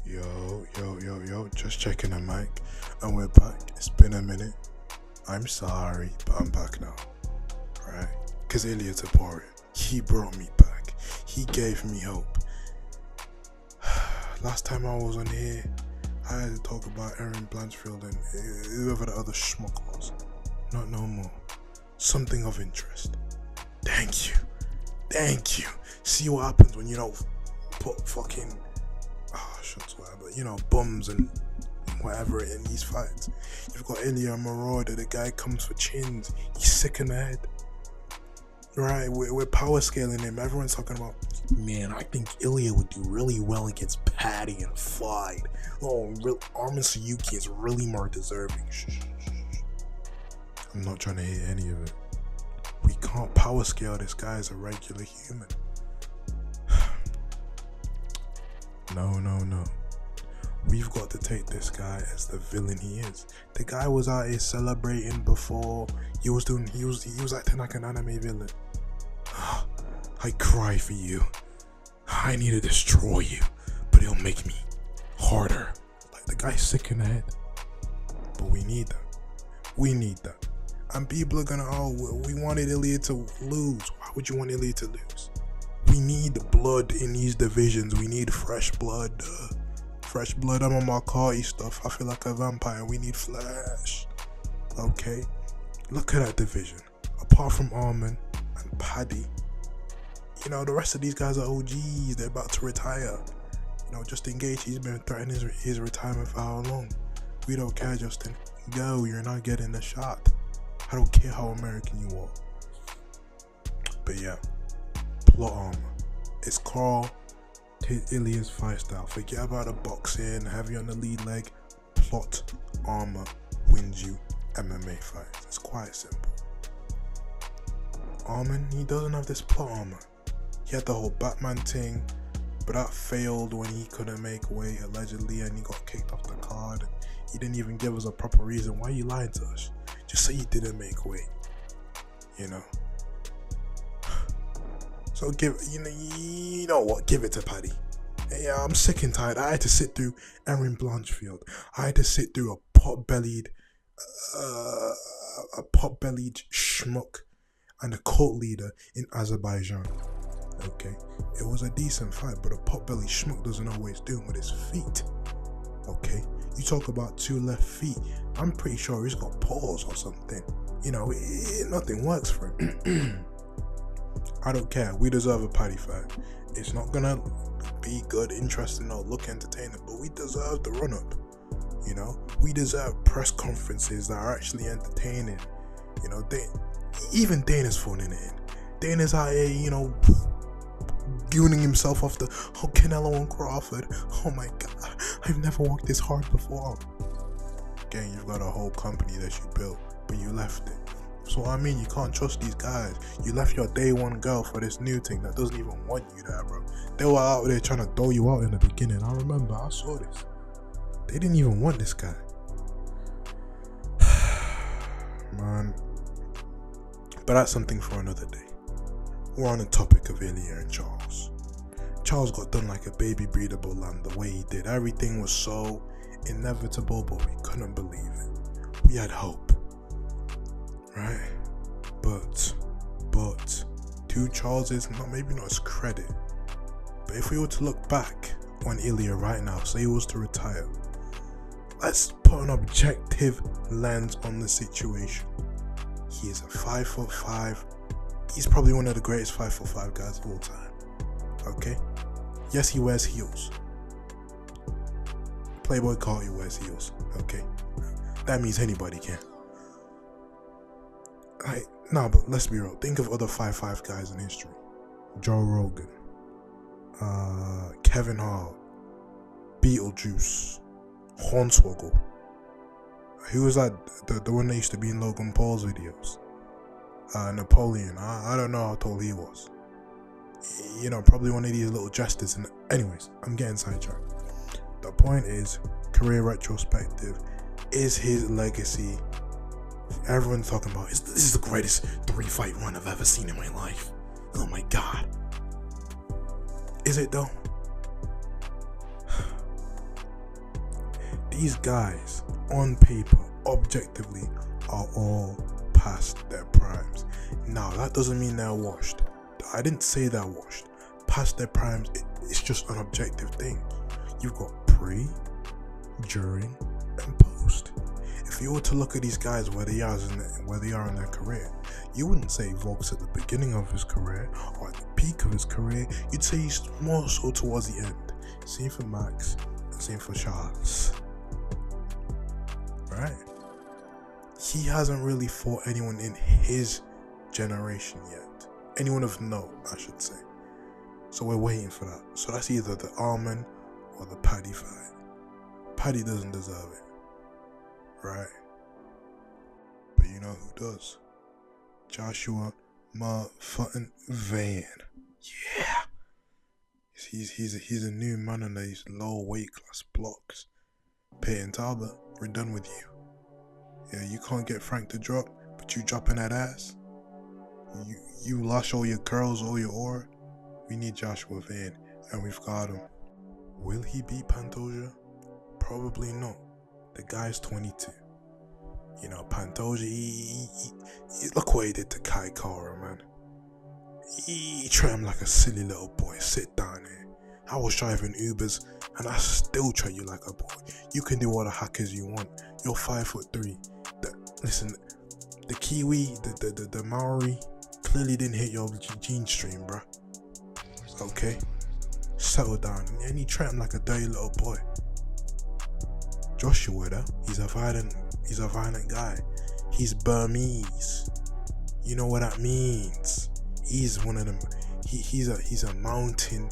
Yo, just checking the mic, and we're back. It's been a minute. I'm sorry, but I'm back now. Right? Because Ilia Topuria, he brought me back. He gave me hope. Last time I was on here, I had to talk about Aaron Blanchfield and whoever the other schmuck was. Not no more. Something of interest. Thank you. See what happens when you don't put fucking bums and whatever in these fights. You've got Ilia Marauder, the guy comes for chins. He's sick in the head. Right, we're power scaling him. Everyone's talking about, man, I think Ilia would do really well against Patty and Floyd. Oh, Armin Suyuki is really more deserving. Shh. I'm not trying to hit any of it. We can't power scale this guy as a regular human. No. We've got to take this guy as the villain he is. The guy was out here celebrating before. He was acting like an anime villain. I cry for you. I need to destroy you, but it'll make me harder. Like, the guy's sick in the head. But we need that. And people are gonna, we wanted Ilia to lose. Why would you want Ilia to lose? We need blood in these divisions. We need fresh blood. Fresh blood. I'm on my Carti stuff. I feel like a vampire. We need flesh. Okay? Look at that division. Apart from Armin and Paddy, the rest of these guys are OGs. They're about to retire. Just engage. He's been threatening his retirement for how long? We don't care, Justin. Go. You're not getting the shot. I don't care how American you are. But yeah. Plot armor. It's Carl Ilia's fight style. Forget about the boxing, heavy on the lead leg. Plot armor wins you MMA fights. It's quite simple. Armin, he doesn't have this plot armor. He had the whole Batman thing, but that failed when he couldn't make weight allegedly, and he got kicked off the card. He didn't even give us a proper reason. Why are you lying to us? Just say you didn't make weight. So give it to Paddy. Yeah, I'm sick and tired. I had to sit through Aaron Blanchfield. I had to sit through a pot-bellied schmuck and a cult leader in Azerbaijan. Okay, it was a decent fight, but a pot-bellied schmuck doesn't always do it with his feet. Okay, you talk about two left feet. I'm pretty sure he's got paws or something. Nothing works for him. I don't care. We deserve a Paddy fight. It's not gonna be good, interesting, or look entertaining, but we deserve the run-up. We deserve press conferences that are actually entertaining. Even Dana's phoning it in. Dana's out here, gooning himself off the Canelo and Crawford. Oh my God, I've never worked this hard before. Again, you've got a whole company that you built, but you left it. So you can't trust these guys. You left your day one girl for this new thing that doesn't even want you there, bro. They were out there trying to dole you out in the beginning. I remember, I saw this. They didn't even want this guy. Man. But that's something for another day. We're on the topic of Ilia and Charles. Charles got done like a baby breedable lamb the way he did. Everything was so inevitable, but we couldn't believe it. We had hope. Right, but to Charles's, maybe not his credit, but if we were to look back on Ilia right now, say he was to retire, let's put an objective lens on the situation. He is a 5'5". He's probably one of the greatest 5'5" guys of all time. Okay, yes, he wears heels. Playboy Carti wears heels. Okay, that means anybody can. But let's be real. Think of other 5'5" guys in history. Joe Rogan, Kevin Hart, Beetlejuice, Hornswoggle. Who was that? The one that used to be in Logan Paul's videos. Napoleon. I don't know how tall he was. Probably one of these little jesters. Anyways, I'm getting sidetracked. The point is, career retrospective. Is his legacy? Everyone's talking about, this is the greatest 3-fight run I've ever seen in my life. Oh my God. Is it though? these guys, on paper, objectively, are all past their primes. Now, that doesn't mean they're washed. I didn't say they're washed. Past their primes, it's just an objective thing. You've got pre, during, and post. If you were to look at these guys where they are in their career, you wouldn't say Vogt's at the beginning of his career or at the peak of his career. You'd say he's more so towards the end. Same for Max, and same for Charles. Right? He hasn't really fought anyone in his generation yet. Anyone of note, I should say. So we're waiting for that. So that's either the Almond or the Paddy fight. Paddy doesn't deserve it. Right? But you know who does? Joshua motherfucking Van. Yeah. He's a new man on these low weight class blocks. Payton Talbott, we're done with you. Yeah, you can't get Frank to drop, but you dropping that ass. You lost all your curls, all your aura. We need Joshua Van, and we've got him. Will he beat Pantoja? Probably not. The guy's 22. You know, Pantoja, he look what he did to Kai Kara, man. He treated him like a silly little boy. Sit down here. I was driving Ubers, and I still treat you like a boy. You can do all the hackers you want. You're 5'3". Listen, the Kiwi, the Maori, clearly didn't hit your gene stream, bruh. Okay? Settle down. And he treated him like a dirty little boy. Joshua, though, he's a violent guy. He's Burmese. You know what that means. He's one of them. He's a mountain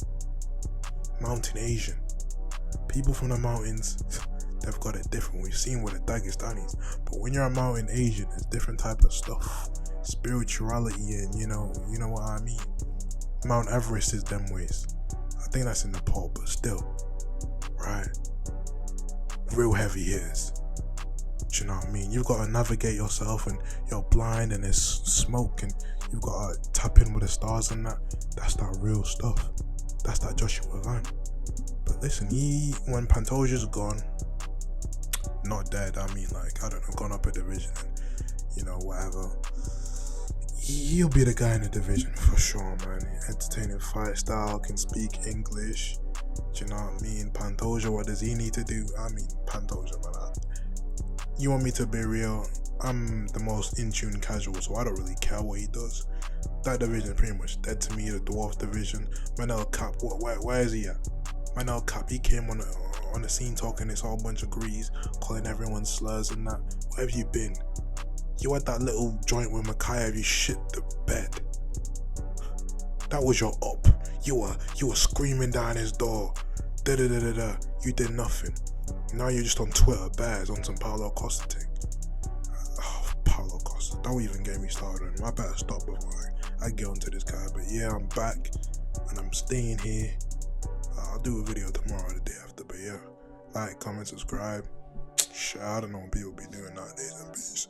Asian. People from the mountains, they've got it different. We've seen what the Dagestanis. But when you're a mountain Asian, it's different type of stuff. Spirituality and you know what I mean. Mount Everest is them ways. I think that's in Nepal, but still. Right? Real heavy hitters. Do you know what I mean? You've got to navigate yourself and you're blind and there's smoke and you've got to tap in with the stars and that. That's that real stuff. That's that Joshua Van. But listen, when Pantoja's gone, not dead, I mean like, I don't know, gone up a division and, you know, whatever. He'll be the guy in the division for sure, man. Entertaining fight style, can speak English. Do you know what I mean? Pantoja, what does he need to do? I mean, Pantoja, man. You want me to be real? I'm the most in-tune casual, so I don't really care what he does. That division is pretty much dead to me. The dwarf division. Manel Cap, where is he at? Manel Cap, he came on the scene talking this whole bunch of grease, calling everyone slurs and that. Where have you been? You had that little joint with Makayev, you shit the bed. That was your up. You were screaming down his door. Da-da-da-da-da. You did nothing. Now you're just on Twitter bears on some Paulo Costa thing. Oh, Paulo Costa. Don't even get me started on him. I better stop before I get onto this guy. But yeah, I'm back and I'm staying here. I'll do a video tomorrow or the day after. But yeah, like, comment, subscribe. Shit, I don't know what people be doing nowadays and bitch.